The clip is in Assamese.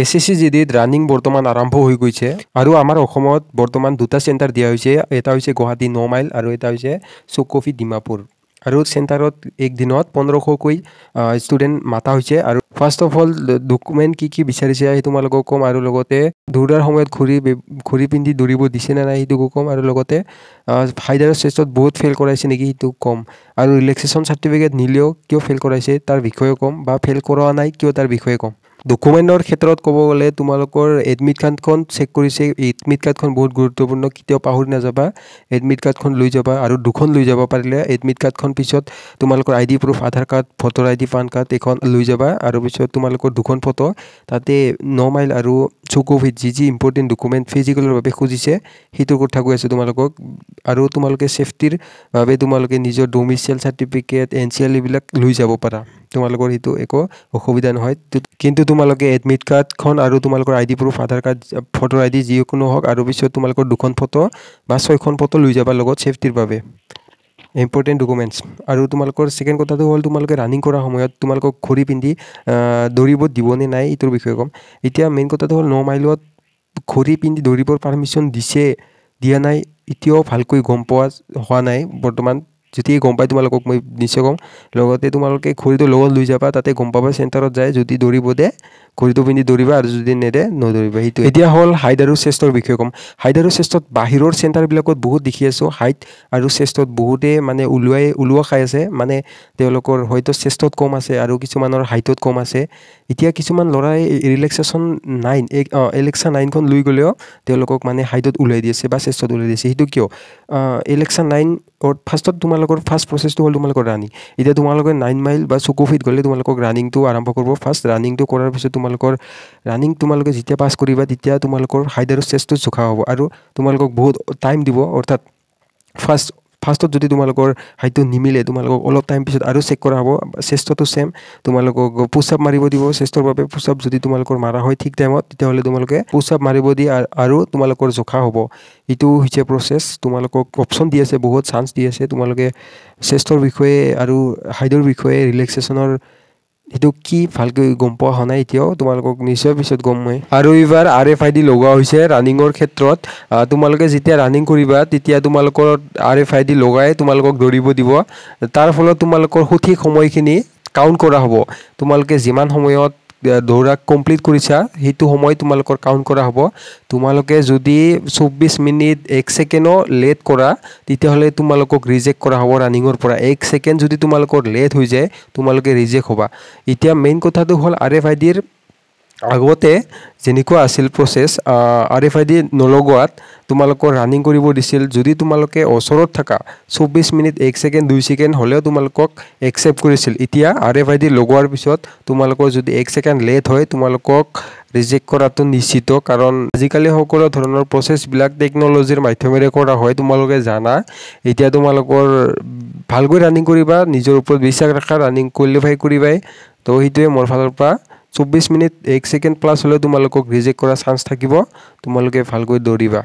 SSCGDত ৰানিং বৰ্তমান আৰম্ভ হৈ গৈছে আৰু আমাৰ অসমত বৰ্তমান দুটা চেণ্টাৰ দিয়া হৈছে এটা হৈছে গুৱাহাটী 9 মাইল আৰু এটা হৈছে চুকফি ডিমাপুৰ আৰু চেণ্টাৰত এক দিনত 1500 কৈ ষ্টুডেণ্ট মাতা হৈছে আৰু ফাৰ্ষ্ট অফ অল ডকুমেণ্ট কি বিচাৰিছে সেই তোমালোকক কম আৰু লগতে দৌৰাৰ সময়ত ঘড়ী পিন্ধি দৌৰিব দিছে না নাই সেইটো কম আৰু লগতে হাইডাৰৰ টেষ্টত বহুত ফেল কৰাইছে নেকি সেইটো কম আৰু ৰিলেক্সেশ্যন সাৰ্টিফিকেট নিলেও কিয় ফেল কৰাইছে তাৰ বিষয়ে কম বা ফেল কৰোৱা নাই কিয় তাৰ বিষয়ে কম ডকুমেণ্টৰ ক্ষেত্ৰত ক'ব গ'লে তোমালোকৰ এডমিট কাৰ্ডখন চেক কৰিছে এডমিট কাৰ্ডখন বহুত গুৰুত্বপূৰ্ণ কেতিয়াও পাহৰি নাযাবা এডমিট কাৰ্ডখন লৈ যাবা আৰু দুখন লৈ যাব পাৰিলে এডমিট কাৰ্ডখন পিছত তোমালোকৰ ID proof Aadhaar card voter ID PAN card এখন লৈ যাবা আৰু পিছত তোমালোকৰ দুখন ফটো তাতে 9 মাইল আৰু চুকফিত যি ইম্পৰ্টেণ্ট ডকুমেণ্ট ফিজিকেলৰ বাবে খুজিছে সেইটো কথা কৈ আছে তোমালোকক আৰু তোমালোকে সেফটিৰ বাবে তোমালোকে নিজৰ ডমিচাইল সাৰ্টিফিকেট NCL এইবিলাক লৈ যাব পাৰা তোমালোকৰ সেইটো একো অসুবিধা নহয় কিন্তু তোমালোকে এডমিট কাৰ্ডখন আৰু তোমালোকৰ ID proof Aadhaar card voter ID যিকোনো হওক আৰু পিছত তোমালোকৰ দুখন ফটো বা 6খন ফটো লৈ যাবা লগত সেফটিৰ বাবে ইম্পৰ্টেণ্ট ডকুমেণ্টছ আৰু তোমালোকৰ সেকেন্ড কথাটো হ'ল তোমালোকে ৰানিং কৰাৰ সময়ত তোমালোকক ঘড়ী পিন্ধি দৌৰিব দিবনে নাই এইটোৰ বিষয়ে কম এতিয়া মেইন কথাটো হ'ল 9 মাইলত ঘড়ী পিন্ধি দৌৰিবৰ পাৰমিশ্যন দিছে দিয়া নাই এতিয়াও ভালকৈ গম পোৱা হোৱা নাই বৰ্তমান যদি গম পাই তোমালোকক মই নিশ্চয় কম লগতে তোমালোকে ঘড়ীটো লগত লৈ যাবা তাতে গম পাবা চেণ্টাৰত যায় যদি দৌৰিব দে ঘড়ীটো পিন্ধি দৌৰিবা আৰু যদি নেদে নদৌৰিবা সেইটো এতিয়া হ'ল হাইট আৰু চেষ্টৰ বিষয়ে কম হাইট আৰু চেষ্টত বাহিৰৰ চেণ্টাৰবিলাকত বহুত দেখি আছোঁ হাইট আৰু চেষ্টত বহুতে মানে ওলোৱা খাই আছে মানে তেওঁলোকৰ হয়তো চেষ্টত কম আছে আৰু কিছুমানৰ হাইটত কম আছে এতিয়া কিছুমান ল'ৰাই ৰিলেক্সেশ্যন 9 এলেক্সা 9খন লৈ গ'লেও তেওঁলোকক মানে হাইটত ওলাই দি আছে বা চেষ্টত ওলাই দিছে সেইটো কিয় এলেক্সা 9 ফাৰ্ষ্টত তোমালোকৰ ফাৰ্ষ্ট প্ৰচেছটো হ'ল তোমালোকৰ ৰানিং এতিয়া তোমালোকে 9 মাইল বা চুকফিত গ'লে তোমালোকক ৰানিংটো আৰম্ভ কৰিব ফাৰ্ষ্ট ৰানিংটো কৰাৰ পিছত তোমালোকে যেতিয়া পাছ কৰিবা তেতিয়া তোমালোকৰ হাইট আৰু চেষ্টটো জোখা হ'ব আৰু তোমালোকক বহুত টাইম দিব অৰ্থাৎ ফাৰ্ষ্টত যদি তোমালোকৰ হাইটটো নিমিলে তোমালোকক অলপ টাইম পিছত আৰু চেক কৰা হ'ব চেষ্টটো সেম তোমালোকক পুশ আপ মাৰিব দিব চেষ্টৰ বাবে পুশ আপ যদি তোমালোকৰ মাৰা হয় ঠিক টাইমত তেতিয়াহ'লে তোমালোকে পুশ আপ মাৰিব দিয়ে আৰু তোমালোকৰ জোখা হ'ব এইটো হৈছে প্ৰচেছ তোমালোকক অপশ্যন দি আছে বহুত চান্স দি আছে তোমালোকে চেষ্টৰ বিষয়ে আৰু হাইটৰ বিষয়ে ৰিলেক্সেশ্যনৰ সেইটো কি ভালকৈ গম পোৱা হোৱা নাই এতিয়াও তোমালোকক নিশ্চয় পিছত গম মই আৰু এইবাৰ RFID লগোৱা হৈছে ৰানিঙৰ ক্ষেত্ৰত তোমালোকে যেতিয়া ৰানিং কৰিবা তেতিয়া তোমালোকৰ RFID লগাই তোমালোকক দৌৰিব দিব তাৰ ফলত তোমালোকৰ সঠিক সময়খিনি কাউণ্ট কৰা হ'ব তোমালোকে যিমান সময়ত দৌৰা কমপ্লিট কৰিছা সেইটো সময় তোমালোকৰ কাউণ্ট কৰা হ'ব তোমালোকে যদি 24 মিনিট 1 ছেকেণ্ডো লেট কৰা তেতিয়াহ'লে তোমালোকক ৰিজেক্ট কৰা হ'ব ৰানিঙৰ পৰা 1 ছেকেণ্ড যদি তোমালোকৰ লেট হৈ যায় তোমালোকে ৰিজেক্ট হ'বা এতিয়া মেইন কথাটো হ'ল RFIDৰ আগতে যেনেকুৱা আছিল প্ৰচেছ RFID নলগোৱাত তোমালোকৰ ৰানিং কৰিব দিছিল যদি তোমালোকে ওচৰত থাকা 24 মিনিট 1 ছেকেণ্ড 2 ছেকেণ্ড হ'লেও তোমালোকক একচেপ্ট কৰিছিল এতিয়া RFID লগোৱাৰ পিছত তোমালোকৰ যদি 1 ছেকেণ্ড লেট হয় তোমালোকক ৰিজেক্ট কৰাটো নিশ্চিত কাৰণ আজিকালি সকলো ধৰণৰ প্ৰচেছবিলাক টেকন'লজিৰ মাধ্যমেৰে কৰা হয় তোমালোকে জানা এতিয়া তোমালোকৰ ভালকৈ ৰানিং কৰিবা নিজৰ ওপৰত বিশ্বাস ৰাখা ৰানিং কোৱালিফাই কৰিবাই তো সেইটোৱে মোৰ ফালৰ পৰা 24 মিনিট 1 ছেকেণ্ড প্লাছ হ'লে তোমালোকক ৰিজেক্ট কৰা চান্স থাকিব তোমালোকে ভালকৈ দৌৰিবা